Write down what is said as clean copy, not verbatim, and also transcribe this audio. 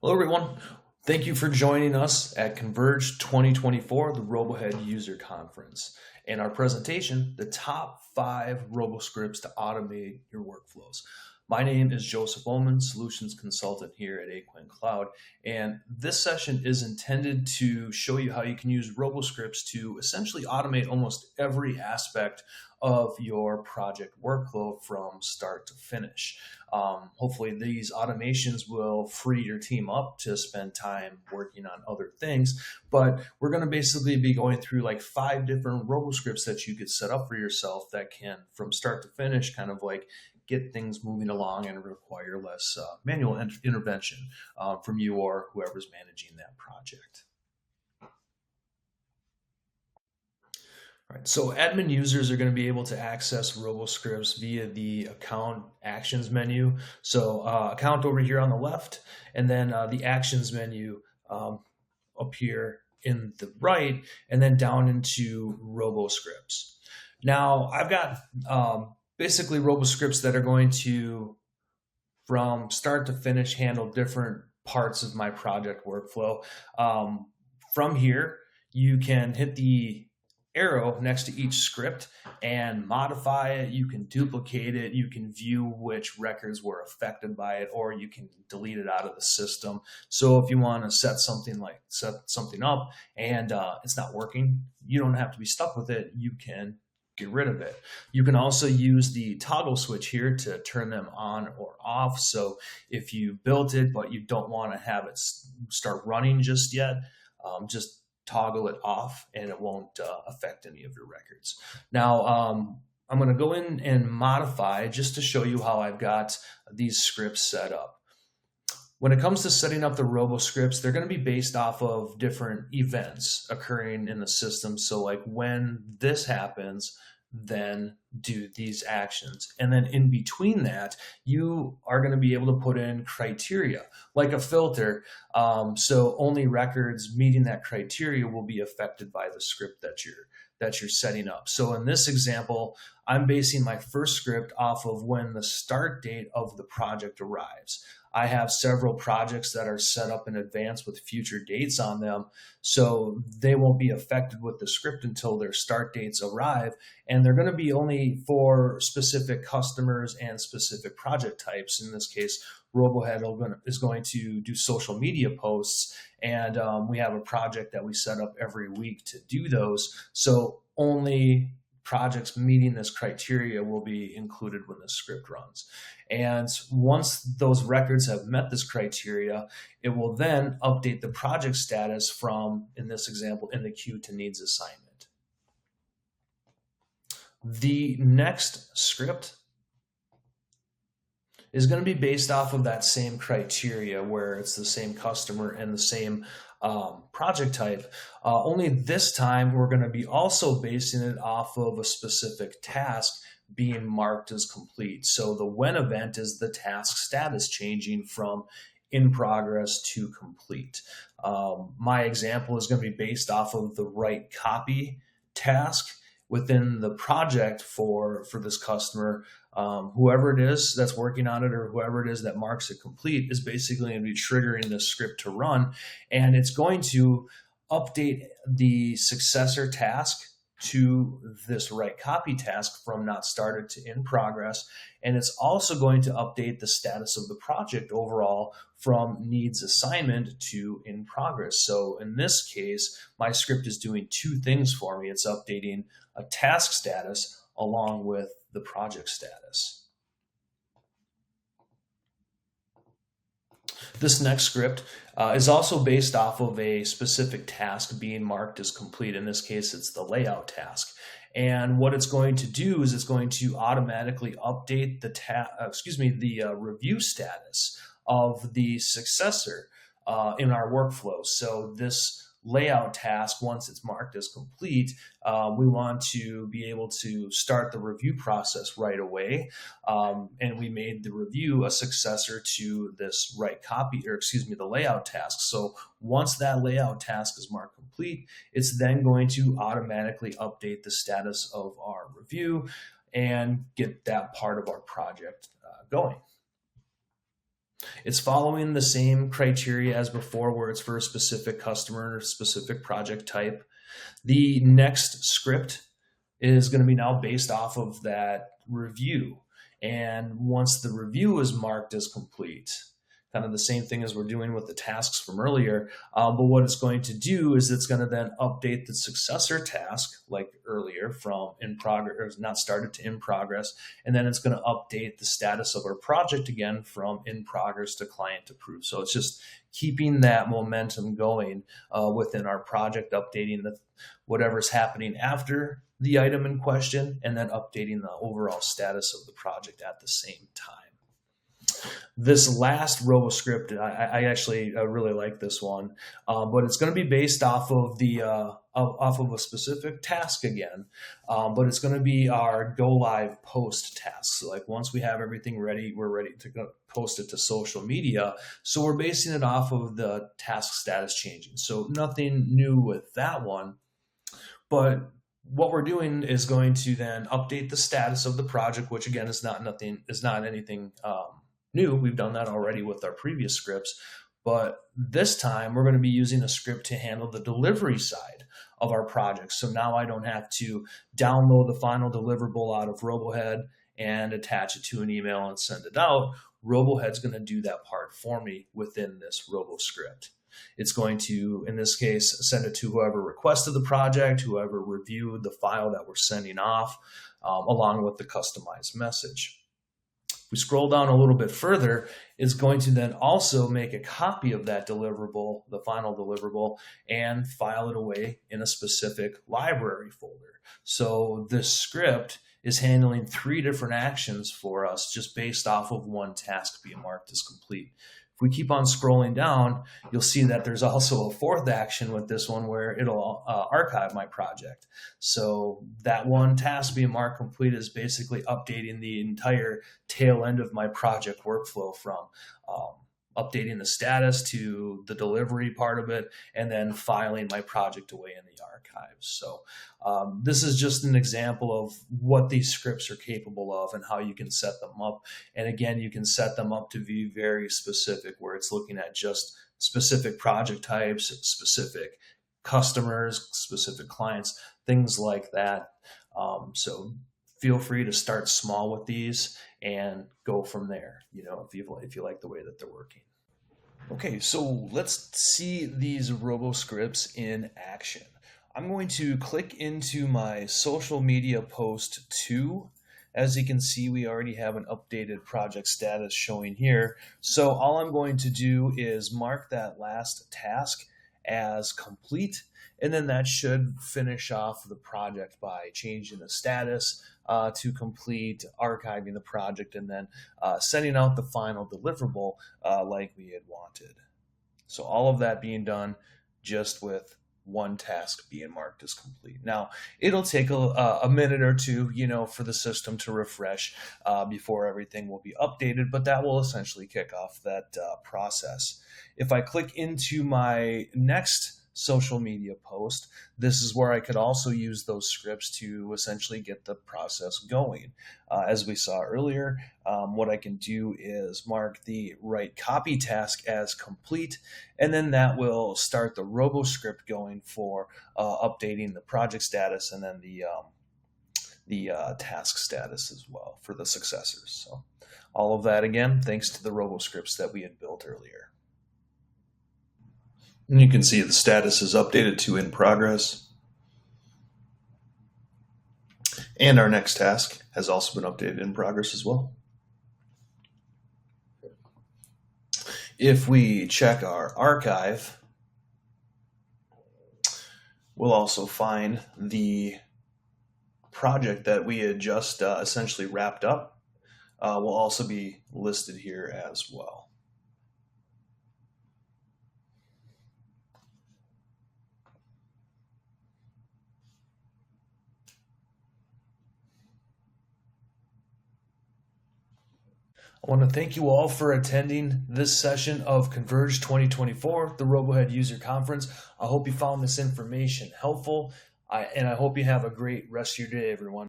Hello, everyone. Thank you for joining us at Converge 2024, the RoboHead User Conference, and our presentation, the top 5 RoboScripts to automate your workflows. My name is Joseph Ullman, Solutions Consultant here at Aquin Cloud, and this session is intended to show you how you can use RoboScripts to essentially automate almost every aspect of your project workflow from start to finish. Hopefully these automations will free your team up to spend time working on other things, but we're going to basically be going through like 5 different RoboScripts that you could set up for yourself that can, from start to finish, kind of like get things moving along and require less manual intervention from you or whoever's managing that project. All right, so admin users are going to be able to access RoboScripts via the account actions menu. So account over here on the left, and then the actions menu up here in the right, and then down into RoboScripts. Now I've got basically RoboScripts that are going to, from start to finish, handle different parts of my project workflow. From here, you can hit the arrow next to each script and modify it. You can duplicate it. You can view which records were affected by it, or you can delete it out of the system. So if you want to set something up and it's not working, you don't have to be stuck with it. You can get rid of it. You can also use the toggle switch here to turn them on or off. So if you built it, but you don't want to have it start running just yet, just toggle it off and it won't affect any of your records. Now, I'm going to go in and modify just to show you how I've got these scripts set up. When it comes to setting up the RoboScripts, they're going to be based off of different events occurring in the system. So like when this happens, then do these actions. And then in between that, you are going to be able to put in criteria like a filter. So only records meeting that criteria will be affected by the script that you're setting up. So in this example, I'm basing my first script off of when the start date of the project arrives. I have several projects that are set up in advance with future dates on them, so they won't be affected with the script until their start dates arrive, and they're going to be only for specific customers and specific project types. In this case, RoboHead is going to do social media posts, and we have a project that we set up every week to do those, so only projects meeting this criteria will be included when the script runs. And once those records have met this criteria, it will then update the project status from, in this example, in the queue to needs assignment. The next script is going to be based off of that same criteria where it's the same customer and the same project type. Only this time we're going to be also basing it off of a specific task being marked as complete. So the when event is the task status changing from in progress to complete. My example is going to be based off of the write copy task within the project for this customer. Whoever it is that's working on it or whoever it is that marks it complete is basically going to be triggering this script to run, and it's going to update the successor task to this write copy task from not started to in progress, and it's also going to update the status of the project overall from needs assignment to in progress. So in this case, my script is doing 2 things for me. It's updating a task status along with the project status. This next script is also based off of a specific task being marked as complete. In this case, it's the layout task. And what it's going to do is it's going to automatically update the review status of the successor in our workflow. So this layout task, once it's marked as complete, we want to be able to start the review process right away. And we made the review a successor to this the layout task. So once that layout task is marked complete, it's then going to automatically update the status of our review and get that part of our project going. It's following the same criteria as before, where it's for a specific customer or specific project type. The next script is going to be now based off of that review. And once the review is marked as complete, kind of the same thing as we're doing with the tasks from earlier, but what it's going to do is it's going to then update the successor task, like earlier, from in progress, or not started, to in progress, and then it's going to update the status of our project again from in progress to client approved. So it's just keeping that momentum going within our project, updating whatever's happening after the item in question, and then updating the overall status of the project at the same time. This last RoboScript, I actually really like this one, but it's going to be based off of a specific task again, but it's going to be our go live post task. So like once we have everything ready, we're ready to go post it to social media. So we're basing it off of the task status changing. So nothing new with that one, but what we're doing is going to then update the status of the project, which again is not anything new. We've done that already with our previous scripts, but this time we're going to be using a script to handle the delivery side of our project. So now I don't have to download the final deliverable out of RoboHead and attach it to an email and send it out. RoboHead's going to do that part for me within this RoboScript. It's going to, in this case, send it to whoever requested the project, whoever reviewed the file that we're sending off, along with the customized message. We scroll down a little bit further, it's going to then also make a copy of that deliverable, the final deliverable, and file it away in a specific library folder. So this script is handling 3 different actions for us just based off of one task being marked as complete. If we keep on scrolling down, you'll see that there's also a 4th action with this one where it'll archive my project. So that one task being marked complete is basically updating the entire tail end of my project workflow, from updating the status to the delivery part of it, and then filing my project away in the archives. So this is just an example of what these scripts are capable of and how you can set them up. And again, you can set them up to be very specific, where it's looking at just specific project types, specific customers, specific clients, things like that. So feel free to start small with these and go from there, if you like the way that they're working. Okay, so let's see these RoboScripts in action. I'm going to click into my social media post 2. As you can see, we already have an updated project status showing here. So all I'm going to do is mark that last task as complete, and then that should finish off the project by changing the status to complete, archiving the project, and then sending out the final deliverable like we had wanted. So all of that being done just with one task being marked as complete. Now, it'll take a minute or two, for the system to refresh before everything will be updated, but that will essentially kick off that process. If I click into my next social media post, this is where I could also use those scripts to essentially get the process going. As we saw earlier, what I can do is mark the write copy task as complete, and then that will start the RoboScript going for updating the project status and then the task status as well for the successors. So all of that, again, thanks to the RoboScripts that we had built earlier. And you can see the status is updated to in progress. And our next task has also been updated in progress as well. If we check our archive, we'll also find the project that we had just essentially wrapped up will also be listed here as well. I want to thank you all for attending this session of Converge 2024, the RoboHead User Conference. I hope you found this information helpful, and I hope you have a great rest of your day, everyone.